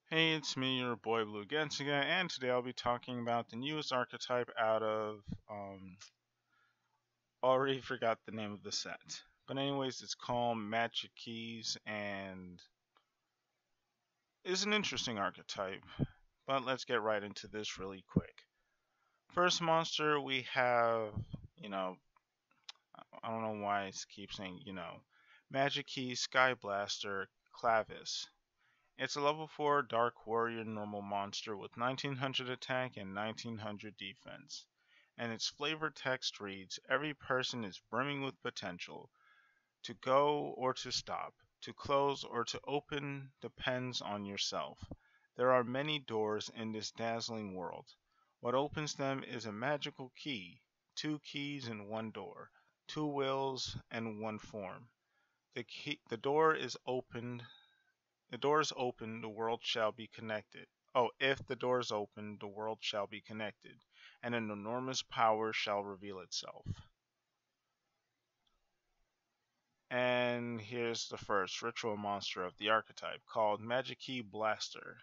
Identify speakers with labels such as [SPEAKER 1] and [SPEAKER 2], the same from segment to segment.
[SPEAKER 1] Hey, it's me, your boy Blue Gensiga, and today I'll be talking about the newest archetype out of, already forgot the name of the set. But anyways, it's called Magikeys, and is an interesting archetype. But let's get right into this really quick. First monster, we have, you know, I don't know why I keep saying, Magikey Sky Blaster Clevis. It's a level 4 Dark Warrior normal monster with 1900 attack and 1900 defense. And its flavor text reads: Every person is brimming with potential. To go or to stop, to close or to open depends on yourself. There are many doors in this dazzling world. What opens them is a magical key, two keys in one door, two wills and one form. The door is opened the door is open, the world shall be connected. Oh, if the door is open, the world shall be connected, and an enormous power shall reveal itself. And here's the first ritual monster of the archetype, called Magikey Blaster.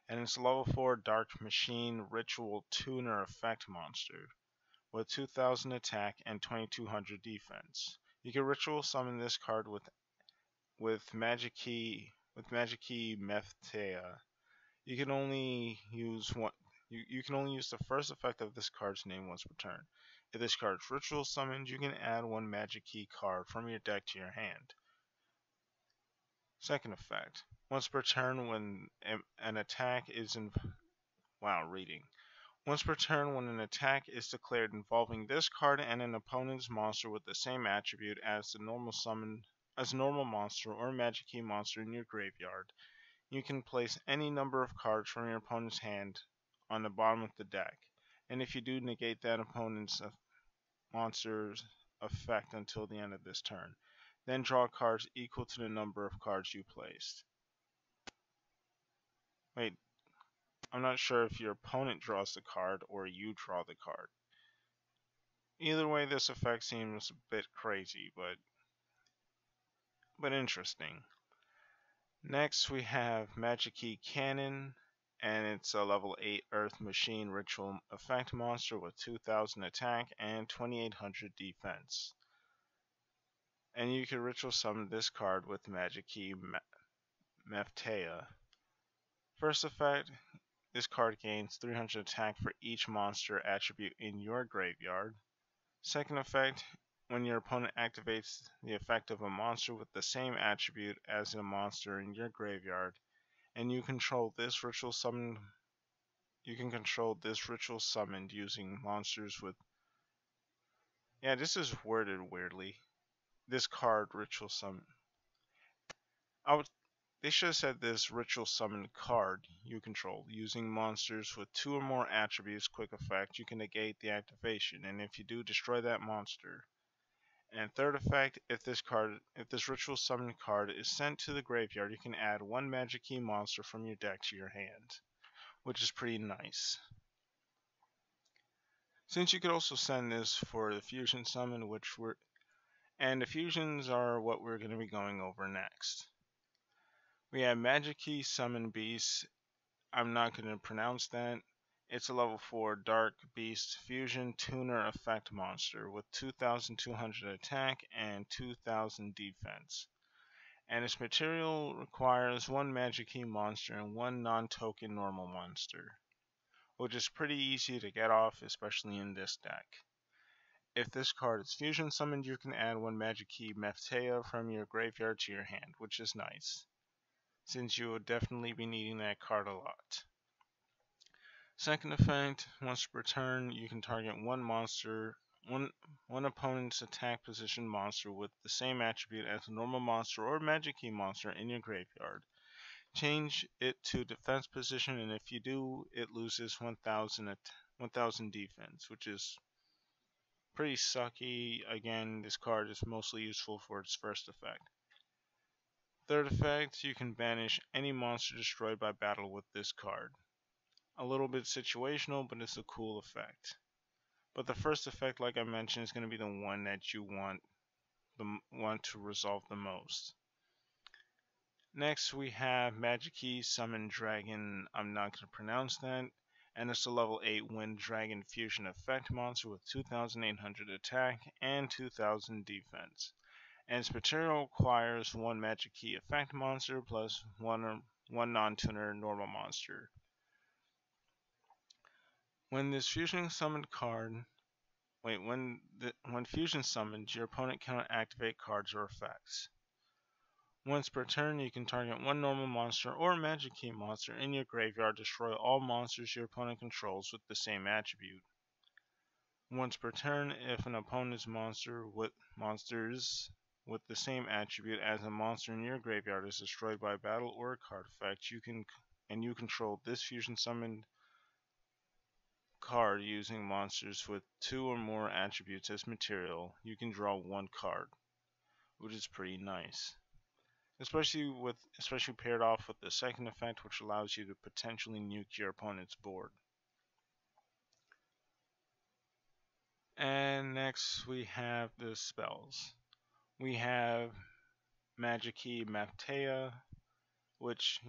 [SPEAKER 1] And it's a level 4 Dark Machine Ritual Tuner Effect monster with 2000 attack and 2200 defense. You can ritual summon this card with Magikey Taiya. You can only use one. You can only use the first effect of this card's name once per turn. If this card is ritual summoned, you can add one Magikey card from your deck to your hand. Second effect: once per turn, when an attack is in reading. Once per turn, when an attack is declared involving this card and an opponent's monster with the same attribute as the normal monster or Magikey monster in your graveyard, you can place any number of cards from your opponent's hand on the bottom of the deck, and if you do, negate that opponent's monster's effect until the end of this turn. Then draw cards equal to the number of cards you placed. Wait, I'm not sure if your opponent draws the card or you draw the card. Either way, this effect seems a bit crazy, but interesting. Next, we have Magikey Cannon, and it's a level 8 Earth Machine Ritual Effect monster with 2000 attack and 2800 defense. And you can ritual summon this card with Magikey Map Taiya. First effect, this card gains 300 attack for each monster attribute in your graveyard. Second effect, when your opponent activates the effect of a monster with the same attribute as a monster in your graveyard, and you can control this ritual summoned using monsters with. Yeah, this is worded weirdly. This card ritual summon. They should have said this ritual summoned card you control using monsters with 2 or more attributes quick effect. You can negate the activation, and if you do, destroy that monster. And third effect, if this ritual summoned card is sent to the graveyard, you can add one Magikey monster from your deck to your hand, which is pretty nice. Since you could also send this for the fusion summon, and the fusions are what we're going to be going over next. We have Magikey Summon Beast. I'm not going to pronounce that. It's a level 4 Dark Beast Fusion Tuner Effect monster with 2200 attack and 2000 defense. And its material requires one Magikey monster and one non-token normal monster, which is pretty easy to get off, especially in this deck. If this card is fusion summoned, you can add one Magikey Taiya from your graveyard to your hand, which is nice, since you will definitely be needing that card a lot. Second effect, once per turn, you can target one opponent's attack position monster with the same attribute as a normal monster or Magikey monster in your graveyard. Change it to defense position, and if you do, it loses 1000 defense, which is pretty sucky. Again, this card is mostly useful for its first effect. Third effect, you can banish any monster destroyed by battle with this card. A little bit situational, but it's a cool effect. But the first effect, like I mentioned, is going to be the one that you want to resolve the most. Next we have Magikey Summon Dragon. I'm not going to pronounce that. And it's a level 8 Wind Dragon Fusion Effect monster with 2,800 attack and 2,000 defense. And its material requires one Magikey effect monster plus one non-tuner normal monster. When this fusion summoned card, when fusion summoned, your opponent cannot activate cards or effects. Once per turn, you can target one normal monster or Magikey monster in your graveyard, destroy all monsters your opponent controls with the same attribute. Once per turn, if an opponent's monsters with the same attribute as a monster in your graveyard is destroyed by battle or a card effect, you control this fusion summoned card using monsters with 2 or more attributes as material, you can draw 1 card, which is pretty nice. Especially paired off with the second effect, which allows you to potentially nuke your opponent's board. And next we have the spells. We have Magikey Taiya, which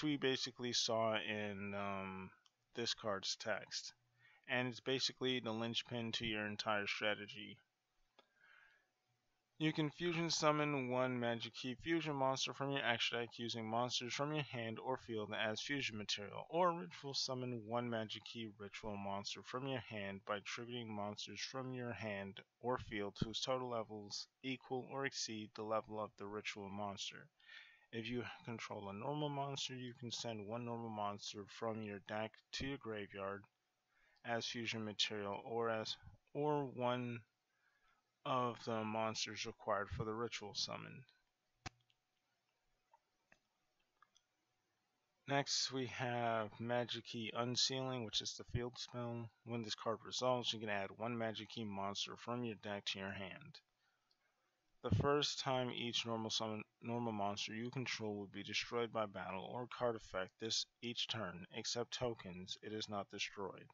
[SPEAKER 1] we basically saw in this card's text, and it's basically the linchpin to your entire strategy. You can fusion summon one Magikey fusion monster from your extra deck using monsters from your hand or field as fusion material, or ritual summon one Magikey ritual monster from your hand by triggering monsters from your hand or field whose total levels equal or exceed the level of the ritual monster. If you control a normal monster, you can send one normal monster from your deck to your graveyard as fusion material or one of the monsters required for the ritual summon. Next we have Magikey Unsealing, which is the field spell. When this card resolves, you can add one Magikey monster from your deck to your hand. The first time each normal monster you control will be destroyed by battle or card effect each turn, except tokens, it is not destroyed.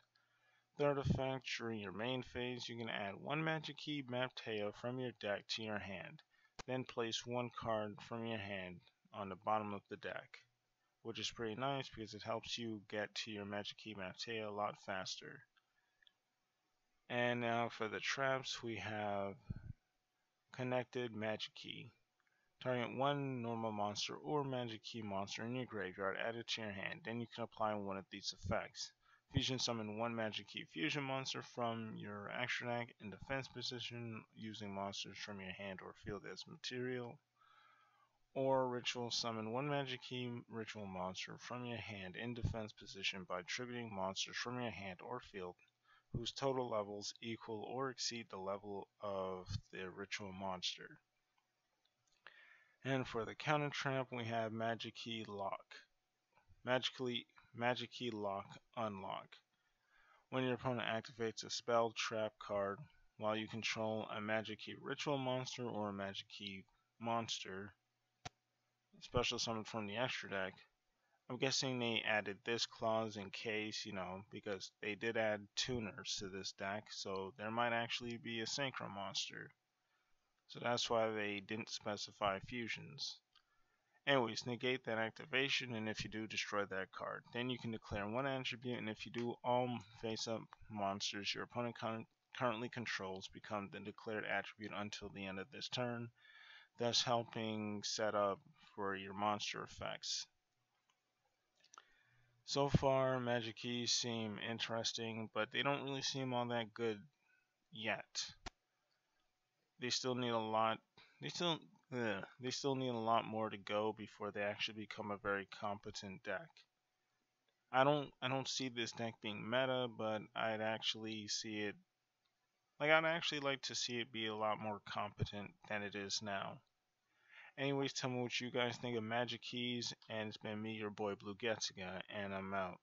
[SPEAKER 1] Third effect, during your main phase, you can add one Magikey Taiya from your deck to your hand, then place one card from your hand on the bottom of the deck, which is pretty nice because it helps you get to your Magikey Taiya a lot faster. And now for the traps, we have Connected Magikey. Target one normal monster or Magikey monster in your graveyard, add it to your hand, then you can apply one of these effects. Fusion summon one Magikey fusion monster from your extra deck in defense position using monsters from your hand or field as material. Or ritual summon one Magikey ritual monster from your hand in defense position by triggering monsters from your hand or field whose total levels equal or exceed the level of the ritual monster. And for the counter tramp, we have Magikey Lock. Magikey Lock Unlock. When your opponent activates a spell trap card while you control a Magikey ritual monster or a Magikey monster, special summoned from the extra deck. I'm guessing they added this clause in case, because they did add tuners to this deck, so there might actually be a synchro monster. So that's why they didn't specify fusions. Anyways, negate that activation, and if you do, destroy that card. Then you can declare one attribute, and if you do, all face-up monsters your opponent currently controls become the declared attribute until the end of this turn, thus helping set up for your monster effects. So far, Magikeys seem interesting, but they don't really seem all that good yet. They still need a lot. They still need a lot more to go before they actually become a very competent deck. I don't see this deck being meta, but I'd actually like to see it be a lot more competent than it is now. Anyways, tell me what you guys think of Magikeys, and it's been me, your boy Blue Getziga, and I'm out.